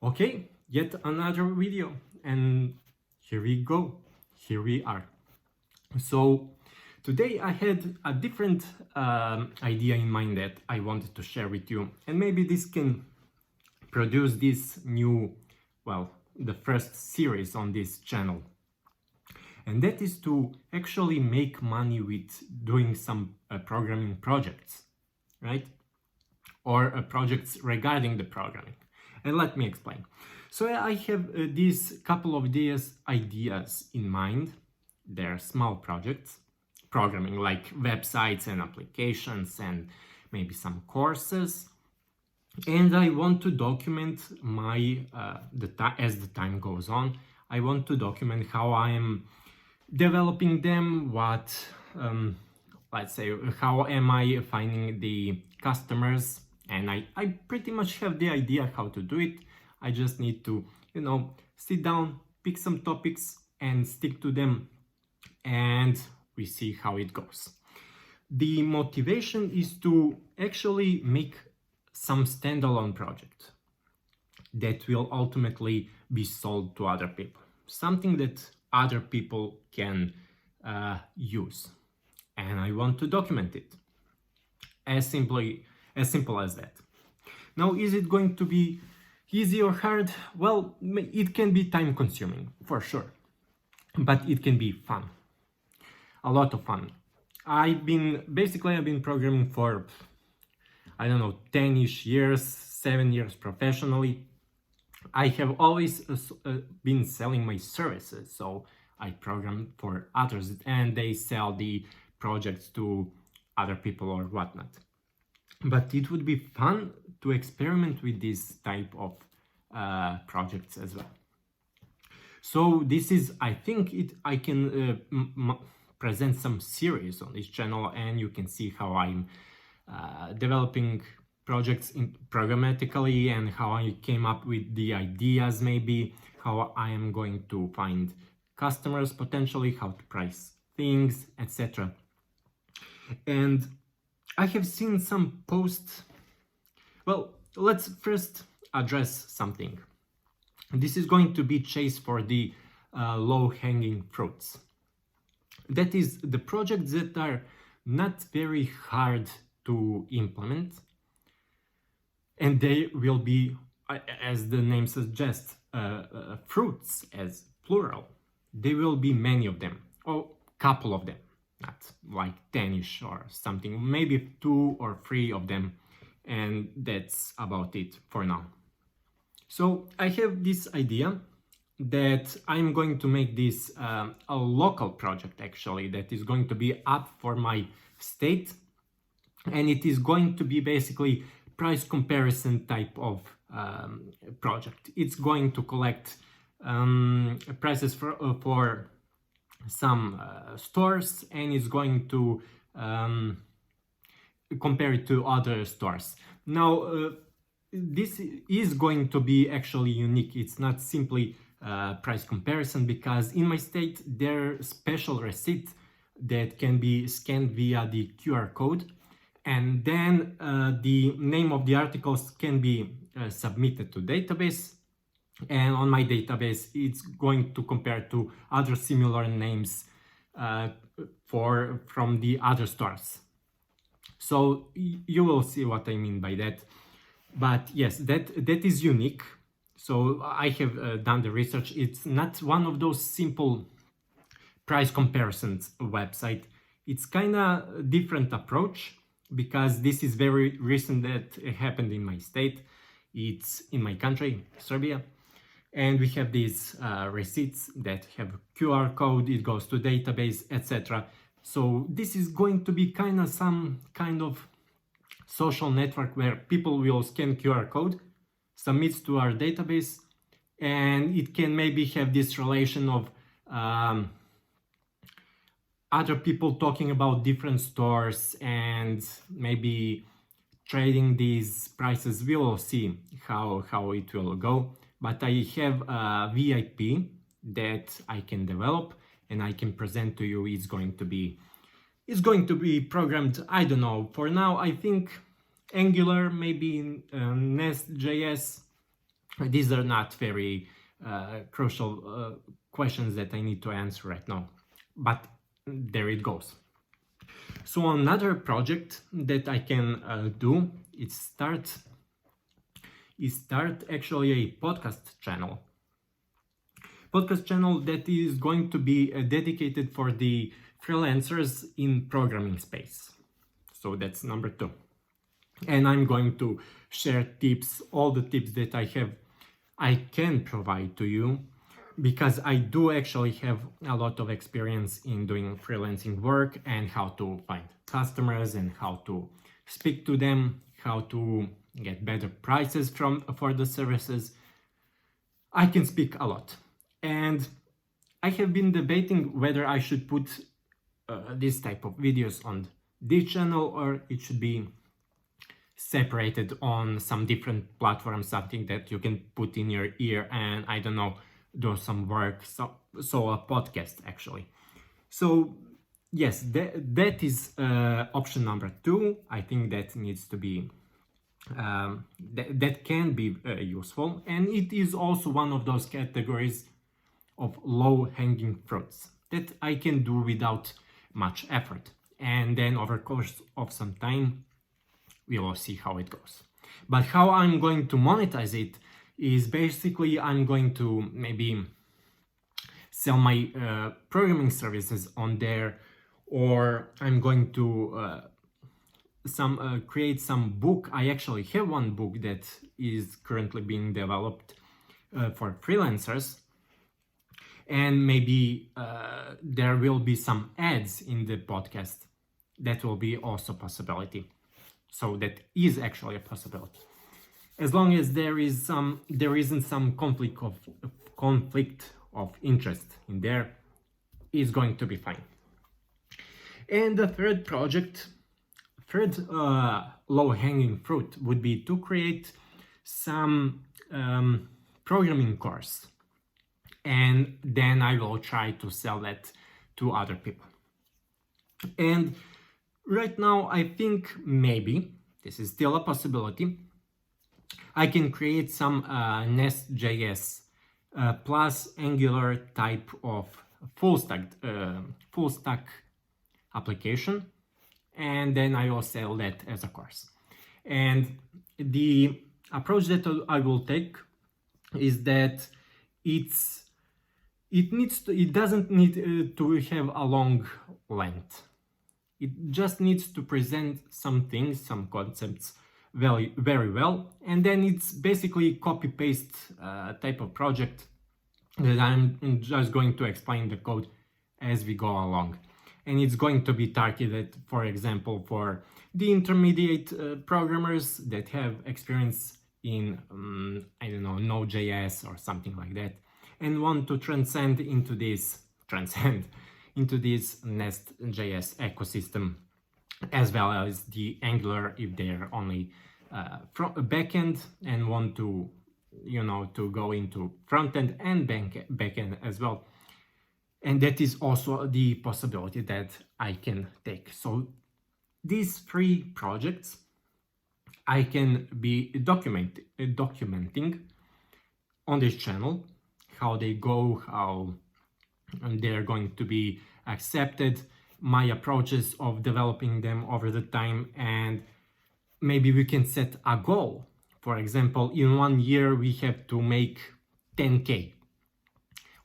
Okay, yet another video, and here we go. Here we are. So today I had a different idea in mind that I wanted to share with you, and maybe this can produce this new, well, the first series on this channel. And that is to actually make money with doing some programming projects, right? Or projects regarding the programming. And let me explain. So I have these couple of ideas in mind. They're small projects, programming like websites and applications and maybe some courses. And I want to document my, as the time goes on, I want to document how I am developing them, let's say, how am I finding the customers, and I pretty much have the idea how to do it. I just need to, sit down, pick some topics and stick to them, and we see how it goes. The motivation is to actually make some standalone project that will ultimately be sold to other people. Something that other people can use. And I want to document it. As simple as that. Now, is it going to be easy or hard? Well, it can be time consuming, for sure. But it can be fun. A lot of fun. I've been programming for, 10-ish years, 7 years professionally. I have always been selling my services, so I program for others and they sell the projects to other people or whatnot. But it would be fun to experiment with this type of projects as well. So this is, I think I can present some series on this channel, and you can see how I'm developing projects programmatically and how I came up with the ideas, maybe how I am going to find customers potentially, how to price things, etc. And I have seen some posts. Well, let's first address something. This is going to be chase for the low-hanging fruits. That is the projects that are not very hard to implement, and they will be, as the name suggests, fruits as plural. There will be many of them, or couple of them, not like 10-ish or something, maybe 2 or 3 of them, and that's about it for now. So I have this idea that I'm going to make this a local project, actually, that is going to be up for my state, and it is going to be basically price comparison type of project. It's going to collect prices for some stores, and it's going to compare it to other stores. Now, this is going to be actually unique. It's not simply price comparison, because in my state there are special receipts that can be scanned via the QR code, and then the name of the articles can be submitted to database, and on my database it's going to compare to other similar names from the other stores. So you will see what I mean by that. But yes, that is unique. So I have done the research. It's not one of those simple price comparisons website. It's kind of different approach, because this is very recent that it happened in my state. It's in my country, Serbia. And we have these receipts that have QR code, it goes to database, etc. So this is going to be some kind of social network where people will scan QR code, submits to our database, and it can maybe have this relation of other people talking about different stores and maybe trading these prices. We will see how it will go. But I have a VIP that I can develop and I can present to you. It's going to be programmed, I don't know, for now I think Angular, maybe Nest.js, these are not very crucial questions that I need to answer right now, but there it goes. So another project that I can do is start actually a podcast channel that is going to be dedicated for the freelancers in programming space. So that's number 2. And I'm going to share tips, all the tips that I can provide to you, because I do actually have a lot of experience in doing freelancing work and how to find customers and how to speak to them, how to get better prices for the services. I can speak a lot. And I have been debating whether I should put this type of videos on this channel or it should be separated on some different platform, something that you can put in your ear and, I don't know, do some work. So a podcast actually. So yes, that is option number 2. I think that needs to be that can be useful, and it is also one of those categories of low-hanging fruits that I can do without much effort, and then over the course of some time we will see how it goes. But how I'm going to monetize it is basically I'm going to maybe sell my programming services on there, or I'm going to create some book. I actually have one book that is currently being developed for freelancers, and maybe there will be some ads in the podcast. That will be also a possibility. So that is actually a possibility, as long as there isn't some conflict of interest in there. Is going to be fine. And the third low-hanging fruit would be to create some programming course, and then I will try to sell that to other people. And right now I think maybe this is still a possibility. I can create some Nest.js plus Angular type of full stack application, and then I will sell that as a course. And the approach that I will take is that it doesn't need to have a long length. It just needs to present some things, some concepts very, very well, and then it's basically copy-paste type of project that I'm just going to explain the code as we go along. And it's going to be targeted, for example, for the intermediate programmers that have experience in, I don't know, Node.js or something like that, and want to transcend into this Nest.js ecosystem, as well as the Angular if they're only from backend and want to, to go into frontend and backend as well. And that is also the possibility that I can take. So these 3 projects I can be documenting on this channel, how they go, how they're going to be accepted, my approaches of developing them over the time, and maybe we can set a goal. For example, in 1 year we have to make 10K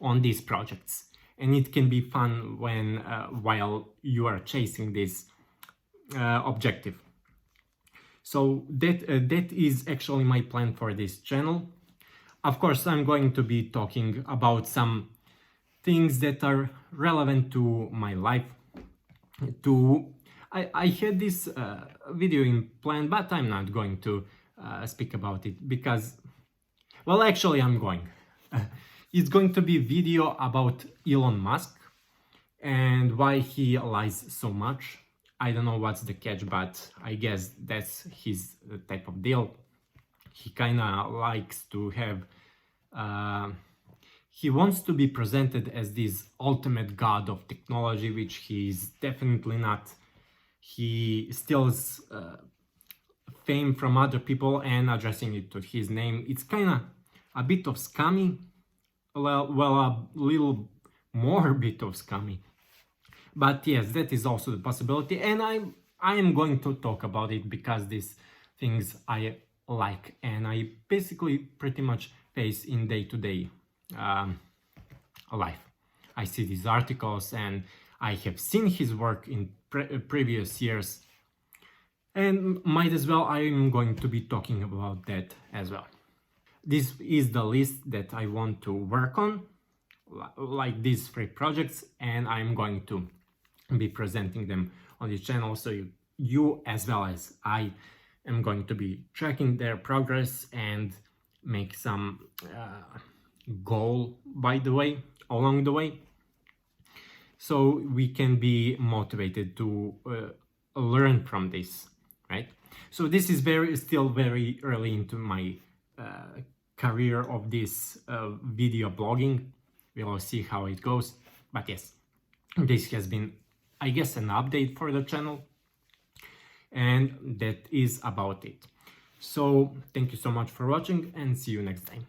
on these projects. And it can be fun when while you are chasing this objective. So that is actually my plan for this channel. Of course, I'm going to be talking about some things that are relevant to my life. I had this video in plan, but I'm not going to speak about it because, well, actually I'm going. It's going to be a video about Elon Musk and why he lies so much. I don't know what's the catch, but I guess that's his type of deal. He kind of likes to have... he wants to be presented as this ultimate god of technology, which he's definitely not. He steals fame from other people and addressing it to his name. It's kind of a bit of scummy, well, a little more bit of scummy. But yes, that is also the possibility, and I am going to talk about it because these things I like and I basically pretty much face in day-to-day life. I see these articles and I have seen his work in previous years, and might as well I am going to be talking about that as well. This is the list that I want to work on, like these 3 projects, and I'm going to be presenting them on the channel, so you as well as I am going to be tracking their progress and make some goal along the way, so we can be motivated to learn from this, right? So this is still very early into my career of this video blogging. We'll see how it goes, but yes, this has been, I guess, an update for the channel, and that is about it. So thank you so much for watching, and see you next time.